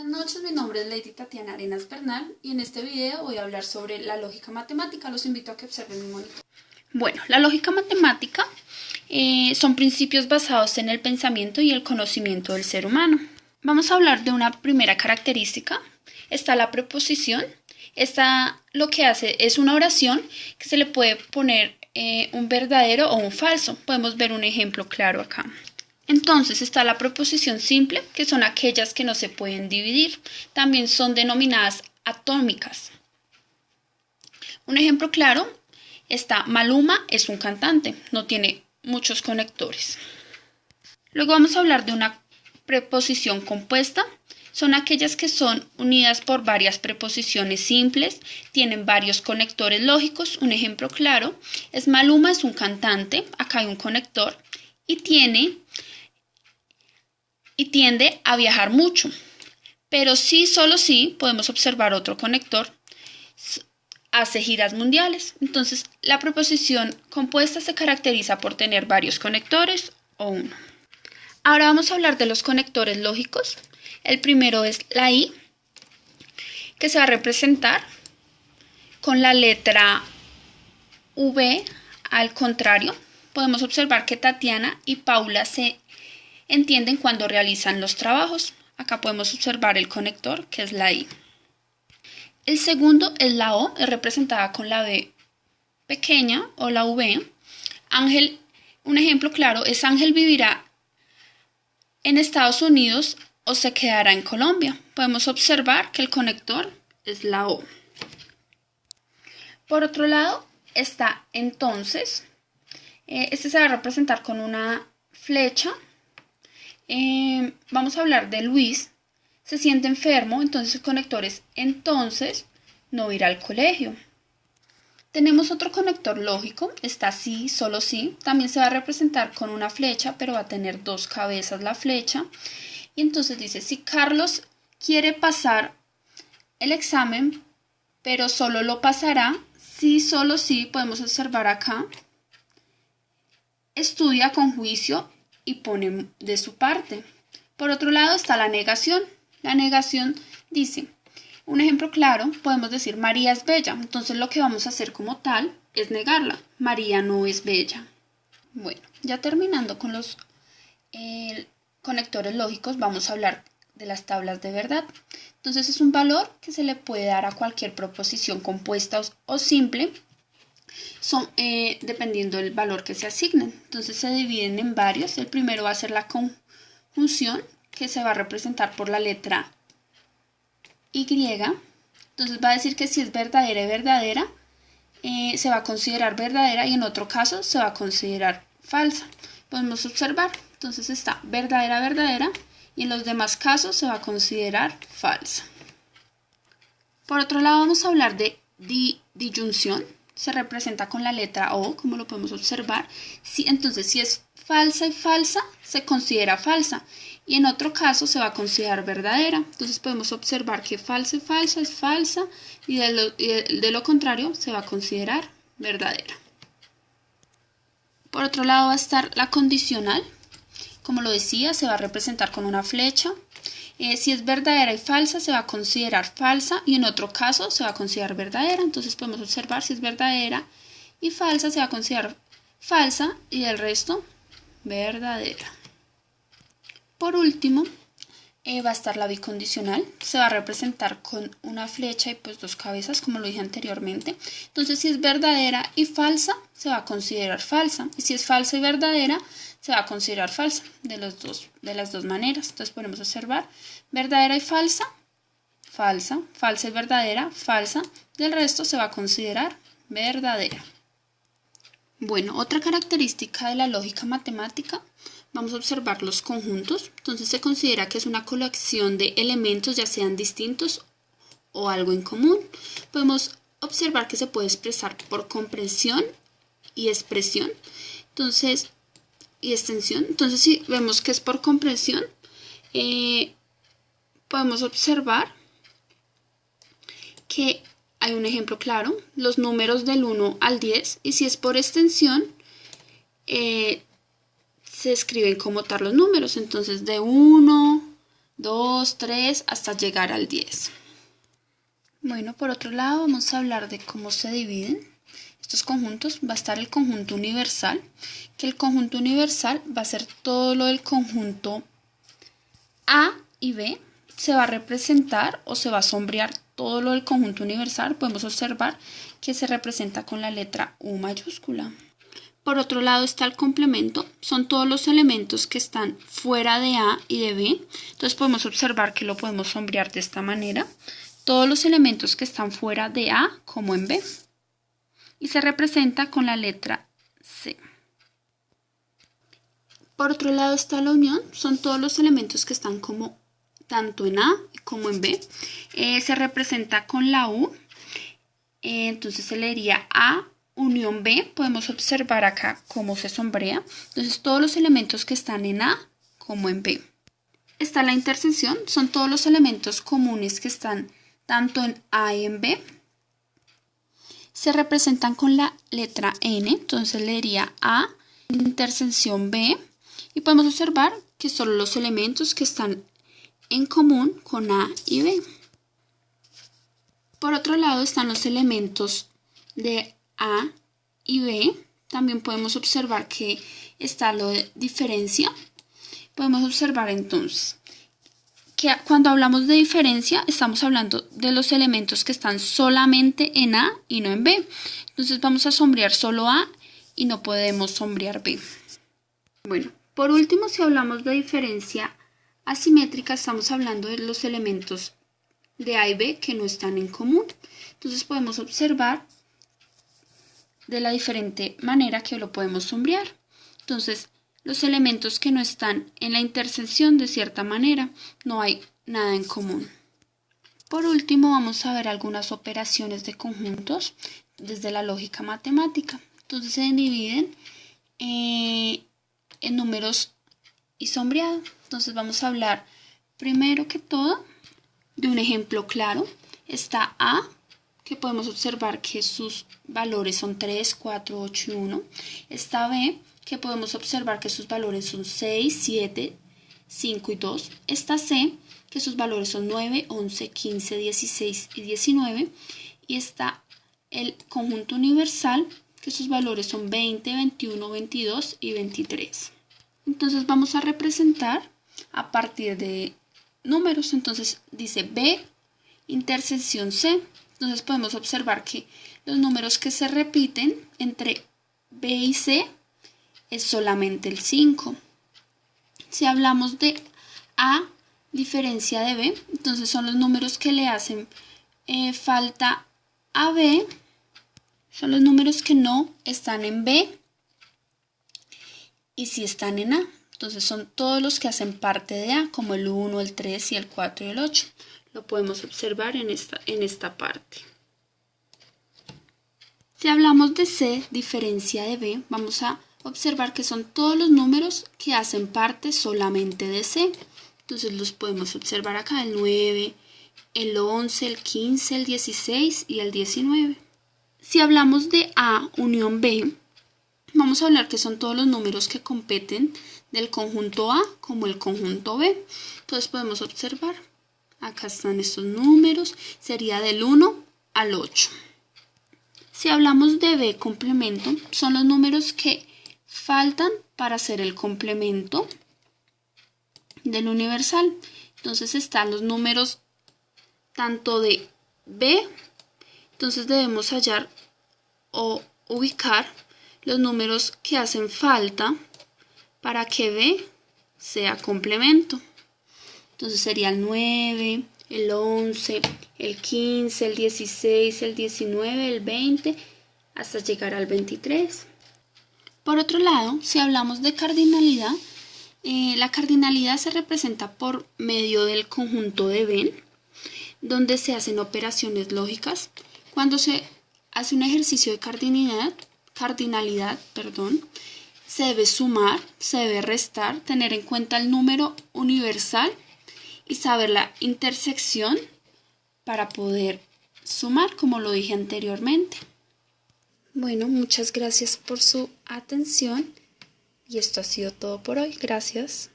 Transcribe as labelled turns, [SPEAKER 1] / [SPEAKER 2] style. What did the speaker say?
[SPEAKER 1] Buenas noches, mi nombre es Lady Tatiana Arenas Bernal y en este video voy a hablar sobre la lógica matemática. Los invito a que observen mi monitor. Bueno, la lógica matemática son principios basados en el pensamiento y el conocimiento del ser humano. Vamos a hablar de una primera característica. Está la preposición. Esta lo que hace es una oración que se le puede poner un verdadero o un falso. Podemos ver un ejemplo claro acá. Entonces está la preposición simple, que son aquellas que no se pueden dividir. También son denominadas atómicas. Un ejemplo claro está Maluma es un cantante, no tiene muchos conectores. Luego vamos a hablar de una preposición compuesta. Son aquellas que son unidas por varias preposiciones simples, tienen varios conectores lógicos. Un ejemplo claro es Maluma es un cantante, acá hay un conector, y tiende a viajar mucho. Pero sí, solo sí, podemos observar otro conector, hace giras mundiales. Entonces, la preposición compuesta se caracteriza por tener varios conectores o uno. Ahora vamos a hablar de los conectores lógicos. El primero es la I, que se va a representar con la letra V al contrario. Podemos observar que Tatiana y Paula se entienden cuando realizan los trabajos. Acá podemos observar el conector, que es la I. El segundo es la O, es representada con la B pequeña o la V. Ángel, un ejemplo claro es Ángel vivirá en Estados Unidos o se quedará en Colombia. Podemos observar que el conector es la O. Por otro lado está entonces. Este se va a representar con una flecha. Vamos a hablar de Luis. Se siente enfermo, entonces el conector es entonces no irá al colegio. Tenemos otro conector lógico, está sí, solo sí. También se va a representar con una flecha, pero va a tener dos cabezas la flecha. Y entonces dice, si Carlos quiere pasar el examen, pero solo lo pasará, sí, solo sí, podemos observar acá. Estudia con juicio y pone de su parte. Por otro lado está la negación. La negación dice, un ejemplo claro, podemos decir María es bella. Entonces lo que vamos a hacer como tal es negarla. María no es bella. Bueno, ya terminando con los conectores lógicos, vamos a hablar de las tablas de verdad. Entonces es un valor que se le puede dar a cualquier proposición compuesta o simple, dependiendo del valor que se asigne. Entonces se dividen en varios. El primero va a ser la conjunción, que se va a representar por la letra Y. Entonces va a decir que si es verdadera y verdadera, se va a considerar verdadera, y en otro caso se va a considerar falsa. Podemos observar, entonces está verdadera, verdadera, y en los demás casos se va a considerar falsa. Por otro lado vamos a hablar de disyunción. Se representa con la letra O, como lo podemos observar. Entonces, si es falsa y falsa, se considera falsa. Y en otro caso se va a considerar verdadera. Entonces podemos observar que falsa y falsa es falsa, y de lo contrario se va a considerar verdadera. Por otro lado va a estar la condicional. Como lo decía, se va a representar con una flecha. Si es verdadera y falsa, se va a considerar falsa, y en otro caso se va a considerar verdadera. Entonces podemos observar si es verdadera y falsa, se va a considerar falsa, y el resto verdadera. Por último, va a estar la bicondicional. Se va a representar con una flecha y pues dos cabezas, como lo dije anteriormente. Entonces, si es verdadera y falsa, se va a considerar falsa. Y si es falsa y verdadera, se va a considerar falsa, de las dos maneras. Entonces podemos observar verdadera y falsa, falsa, falsa y verdadera, falsa. Del resto se va a considerar verdadera. Bueno, otra característica de la lógica matemática, vamos a observar los conjuntos. Entonces se considera que es una colección de elementos, ya sean distintos o algo en común. Podemos observar que se puede expresar por comprensión y expresión. Y extensión. Entonces, si vemos que es por comprensión, podemos observar que hay un ejemplo claro, los números del 1 al 10, y si es por extensión, se escriben como tal los números. Entonces, de 1, 2, 3, hasta llegar al 10. Bueno, por otro lado vamos a hablar de cómo se dividen estos conjuntos. Va a estar el conjunto universal, que el conjunto universal va a ser todo lo del conjunto A y B. Se va a representar o se va a sombrear todo lo del conjunto universal. Podemos observar que se representa con la letra U mayúscula. Por otro lado está el complemento, son todos los elementos que están fuera de A y de B. Entonces podemos observar que lo podemos sombrear de esta manera. Todos los elementos que están fuera de A como en B. Y se representa con la letra C. Por otro lado está la unión, son todos los elementos que están como tanto en A como en B. Se representa con la U. Entonces se leería A unión B. Podemos observar acá cómo se sombrea. Entonces todos los elementos que están en A como en B. Está la intersección, son todos los elementos comunes que están tanto en A y en B. Se representan con la letra N, entonces leería A intersección B. Y podemos observar que son los elementos que están en común con A y B. Por otro lado están los elementos de A y B. También podemos observar que está lo de diferencia. Podemos observar entonces que cuando hablamos de diferencia estamos hablando de los elementos que están solamente en A y no en B. Entonces vamos a sombrear solo A y no podemos sombrear B. Bueno, por último, si hablamos de diferencia asimétrica, estamos hablando de los elementos de A y B que no están en común. Entonces podemos observar de la diferente manera que lo podemos sombrear. Entonces, los elementos que no están en la intersección de cierta manera, no hay nada en común. Por último, vamos a ver algunas operaciones de conjuntos desde la lógica matemática. Entonces se dividen en números y sombreado. Entonces vamos a hablar primero que todo de un ejemplo claro. Está A, que podemos observar que sus valores son 3, 4, 8 y 1. Está B, que podemos observar que sus valores son 6, 7, 5 y 2. Está C, que sus valores son 9, 11, 15, 16 y 19. Y está el conjunto universal, que sus valores son 20, 21, 22 y 23. Entonces vamos a representar a partir de números. Entonces dice B intersección C. Entonces podemos observar que los números que se repiten entre B y C es solamente el 5. Si hablamos de A diferencia de B, entonces son los números que le hacen falta a B, son los números que no están en B y sí están en A. Entonces son todos los que hacen parte de A, como el 1, el 3 y el 4 y el 8. Lo podemos observar en esta parte. Si hablamos de C diferencia de B, vamos a observar que son todos los números que hacen parte solamente de C. Entonces los podemos observar acá, el 9, el 11, el 15, el 16 y el 19. Si hablamos de A unión B, vamos a hablar que son todos los números que competen del conjunto A como el conjunto B. Entonces podemos observar, acá están estos números, sería del 1 al 8. Si hablamos de B complemento, son los números que faltan para hacer el complemento del universal. Entonces están los números tanto de B, entonces debemos hallar o ubicar los números que hacen falta para que B sea complemento. Entonces sería el 9, el 11, el 15, el 16, el 19, el 20, hasta llegar al 23. Por otro lado, si hablamos de cardinalidad, la cardinalidad se representa por medio del conjunto de Venn, donde se hacen operaciones lógicas. Cuando se hace un ejercicio de cardinalidad, se debe sumar, se debe restar, tener en cuenta el número universal y saber la intersección para poder sumar, como lo dije anteriormente. Bueno, muchas gracias por su atención y esto ha sido todo por hoy. Gracias.